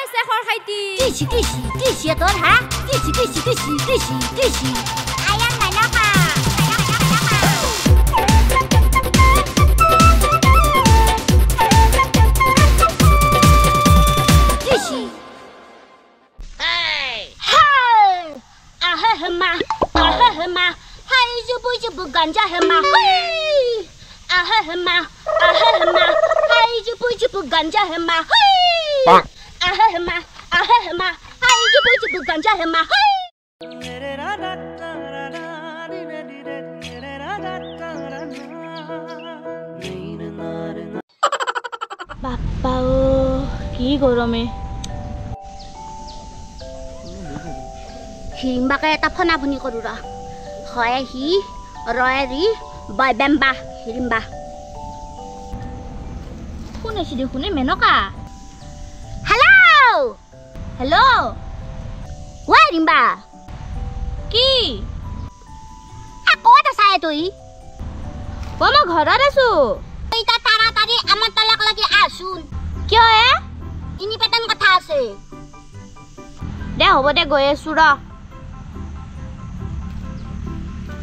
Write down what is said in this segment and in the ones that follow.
আছে খৰখাইতি কৃষি তোৰ হা কৃষি আয়া মেনকা কৃষি hema hai jubu ganja hema hema hai jubu ganja hema hema hai jubu ganja hema বাপ্পা ও কি গৰমে হিমবাকে এটা ফনাফনি কৰো ৰ হয় হি ৰয়েৰি বাইবেম্বা হিমবা শুনেছি দেখোনে মেনকা হেল্ল ওই ৰিম্বা কি ক'ত আছা তুই মই ঘৰত আছো এটা তাড়াতাড়ি আমাৰ তালাক লাগি আছোন কিয় ইনি পেটান কথা আছে দে হ'ব দে গৈ আছো ৰ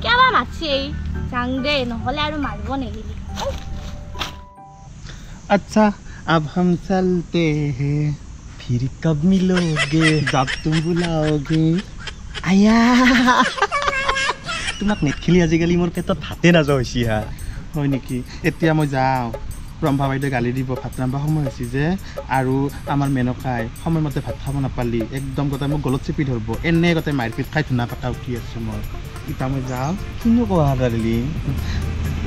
কেবা মাছি যাং দে নহলে আৰু মাৰিব নেগিলি अच्छा अब हम चलते हैं फिर कब मिलोगे जब तुम बुलाओगे आया তোমাক নেটখিনি আজিকালি মোৰ পেটত ভাতে নাযাওঁ হৈছে হা হয় নেকি এতিয়া মই যাওঁ ৰম্ভা বাইদেউ গালি দিব ভাত ৰান্ধবা সময় হৈছে যে আৰু আমাৰ মেনকাই সময়মতে ভাত খাব নাপালি একদম গোটেই মোক গলত চেপি ধৰিব এনে গোটেই মাৰপিট খাই ধুনা পাতা উঠি আছোঁ মই এতিয়া মই যাওঁ কিনো কোৱা ডাৰ্লিং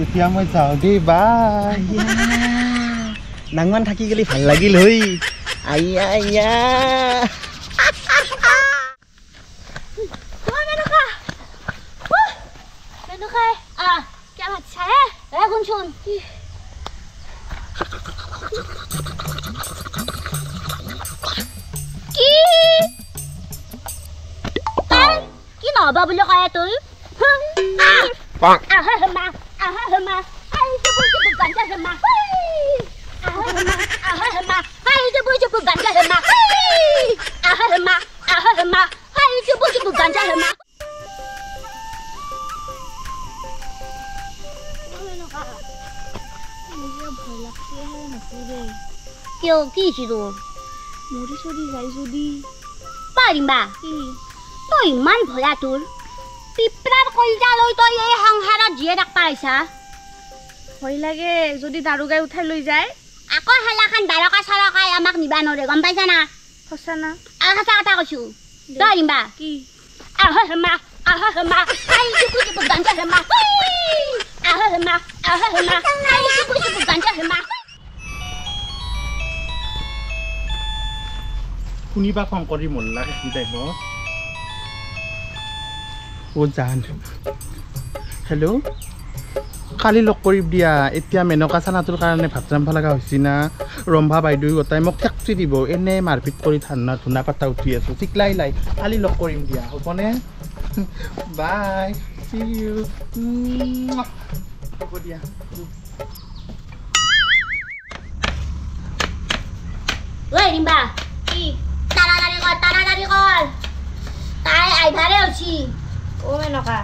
এতিয়া মই যাওঁ দেই বাই নাংমান থাকি গেলি ভাল লাগিল হৈ আইয়া আইয়া শুনচোন কি নহবা বুলি কয় তুই কিয় কি তোৰ মৰি চৰি যাই যদি পাৰিবা তই ইমান ভয়া তোৰ পিপৰাৰ কলজা লৈ তই এই সংসাৰত জীয়ে ৰাখবা আহিছা ভয় লাগে যদি দাৰোগাই উঠাই লৈ যায় আকৌ হেলাখান দাৰকা চাৰকাই আমাক নিবা নৰে গম পাইছা না সঁচা না সঁচা কথা কৈছো তই ৰিম্বা কি হেমা আই জুবু গাঞ্জা হেমা হেমা আই জুবু গাঞ্জা হেমা শুনিবা খং কৰি মল্লা কি টাইপ ও জান হেল্ল' কালি লগ কৰি দিয়া এতিয়া মেনকা চানাটোৰ কাৰণে ভাত ৰান্ধবা লগা হৈছে না ৰম্ভা বাইদেউ গোটাই মোক ঠেকচি দিব এনে মাৰপিট কৰি ঠাণ্ডা ধুনা পাতা উঠি আছোঁ চিকলাই লাই কালি লগ কৰিম দিয়া হ'বনে বাই চি ইউ হ'ব দিয়া ঐ ৰিম্বা কি তাড়াতাড়ি কৰ তাই আইভাৰে আছি ও মেনকা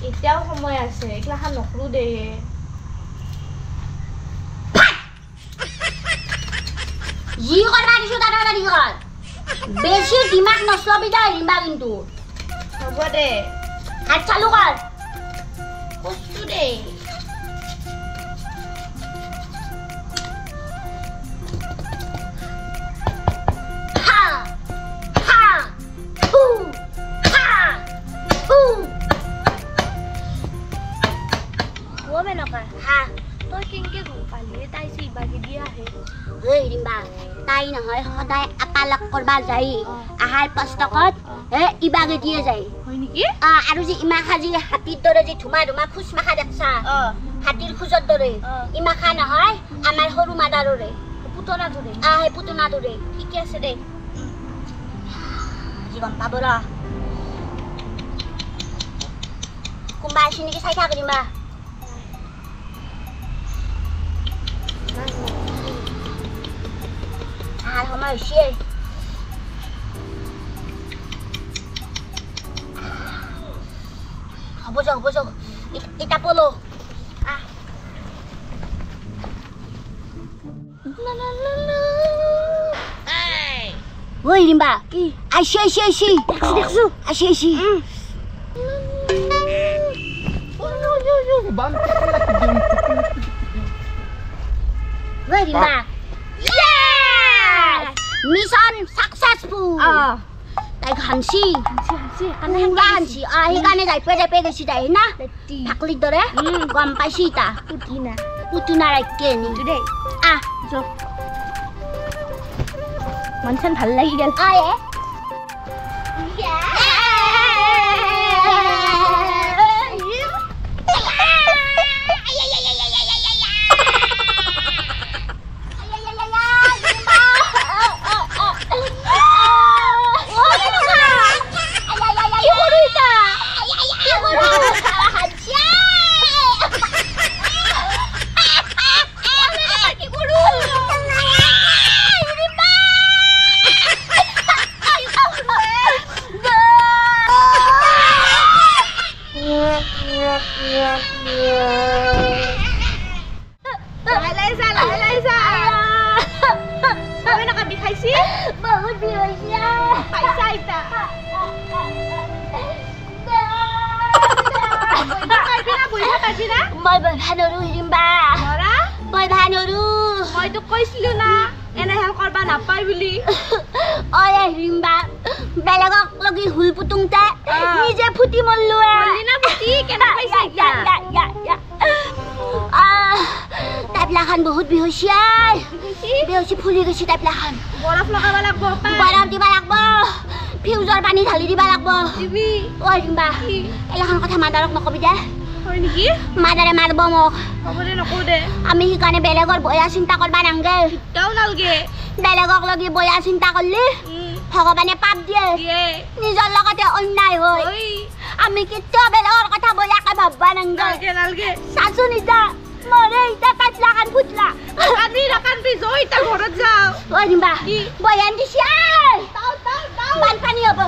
এতিয়াও সময় আছে এইগিলাখান নকৰো দে জি কৰবা দিছো তাড়াতাড়ি কৰ বেশি দিমাগ নচলাবি দে ৰিম্বা কিন্তু হ'ব দে হাত চালু কর কষ্ট দে তই কেনেকে গম পালি তাই চিবাগি দিয়া আহে এই ৰিম্বা তাই নহয় সদায় আপালক কৰবা যায় আহাৰ পষ্টকত ইবাগে দিয়ে যায় হয় নেকি আৰু যে ইমাখা যে হাতীৰ দৰে যে ধুমা খোজ মাখা দেখছা হাতীৰ খোজৰ দৰে ইমাখা নহয় আমাৰ সৰু মাদাৰৰে পুতনা দৰে সেই পুতনা দৰে ঠিকে আছে দে জীৱন পাব ৰ কোনোবা আছে নেকি চাই থাক ৰিম্বা আৰ সময় হইছে হ'ব যাও এটা পলো ঐ ৰিম্বা কি আইছি দেখছো ঐ ৰিম্বা মিছন সাকসেসফুল তাই হানছি হানছি সেইকাৰণে যাই পেলাই গৈছি তাই না থাকলিৰ দৰে গম পাইছি তা পুতুনা ৰাখকে নি দেই মন ভাল লাগি গেল বহুত বিৰৈছা পাইছা ইতা মই ভানৰু হিৰিম্বা মই ভানৰু মই তো কৈছিলো না এনেহেল কৰবা নাপাই বুলি ঐ হিৰিম্বা বেলেগক লগি হুল পুতুংতে নিজে ফুটি মল্লো না ফুটি কেনে পাইছা ইতা টাইপলাখান বহুত বেহছি ফুলি গৈছি টাইপলাখান বৰফ লগাব লাগব বৰফ দিবা লাগব ফিউজৰ পানী ঢালি দিবা লাগব দিবি ঐ ৰিম্বা এলাখান কথা মাদাৰক নকবি দে হয় নেকি মাদাৰে মাৰব মোক হ'ব দে নকওঁ দে আমি সেইকাৰণে বেলেগৰ বয়া চিন্তা কৰবা নাংগে তাও নালগে বেলেগক লগি বয়া চিন্তা কৰলি ভগৱানে পাপ দিয়ে নিজৰ লগতে অন্যায় হয় আমি কেতিয়াও বেলেগৰ কথা বয়াকে ভাববা নাংগে নালগে চাচু নিতা মৰে ইতা কাটলাখান ফুটলা কান্দি যো ইতা ঘৰত যাও ঐ ৰিম্বা বয়ান দিছি বানপানী হ'ব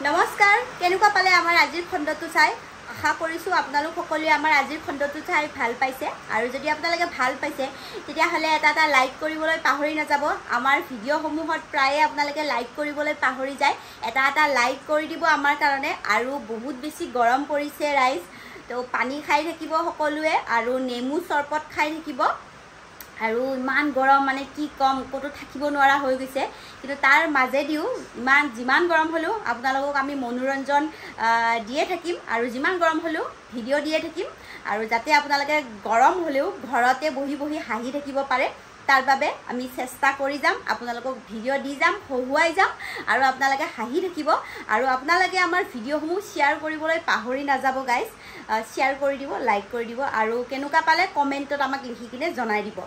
নমস্কাৰ কেনেকুৱা পালে আমাৰ আজিৰ খণ্ডটো চাই আশা কৰিছোঁ আপোনালোক সকলোৱে আমাৰ আজিৰ খণ্ডটো চাই ভাল পাইছে আৰু যদি আপোনালোকে ভাল পাইছে তেতিয়াহ'লে এটা লাইক কৰিবলৈ পাহৰি নাযাব আমাৰ ভিডিঅ'সমূহত প্ৰায়ে আপোনালোকে লাইক কৰিবলৈ পাহৰি যায় এটা লাইক কৰি দিব আমাৰ কাৰণে আৰু বহুত বেছি গৰম পৰিছে ৰাইজ তো পানী খাই থাকিব সকলোৱে আৰু নেমু চৰবত খাই থাকিব আৰু ইমান গৰম মানে কি কম ক'তো থাকিব নোৱাৰা হৈ গৈছে কিন্তু তাৰ মাজেদিও যিমান গৰম হ'লেও আপোনালোকক আমি মনোৰঞ্জন দিয়ে থাকিম আৰু যিমান গৰম হ'লেও ভিডিঅ' দিয়ে থাকিম আৰু যাতে আপোনালোকে গৰম হ'লেও ঘৰতে বহি হাঁহি থাকিব পাৰে তাৰ বাবে আমি চেষ্টা কৰি যাম আপোনালোকক ভিডিঅ' দি যাম হহুৱাই যাম আৰু আপোনালোকে হাঁহি থাকিব আৰু আপোনালোকে আমাৰ ভিডিঅ'সমূহ শ্বেয়াৰ কৰিবলৈ পাহৰি নাযাব গাইজ শ্বেয়াৰ কৰি দিব লাইক কৰি দিব আৰু কেনেকুৱা পালে কমেণ্টত আমাক লিখি কিনে জনাই দিব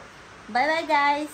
বাই বাই গাইজ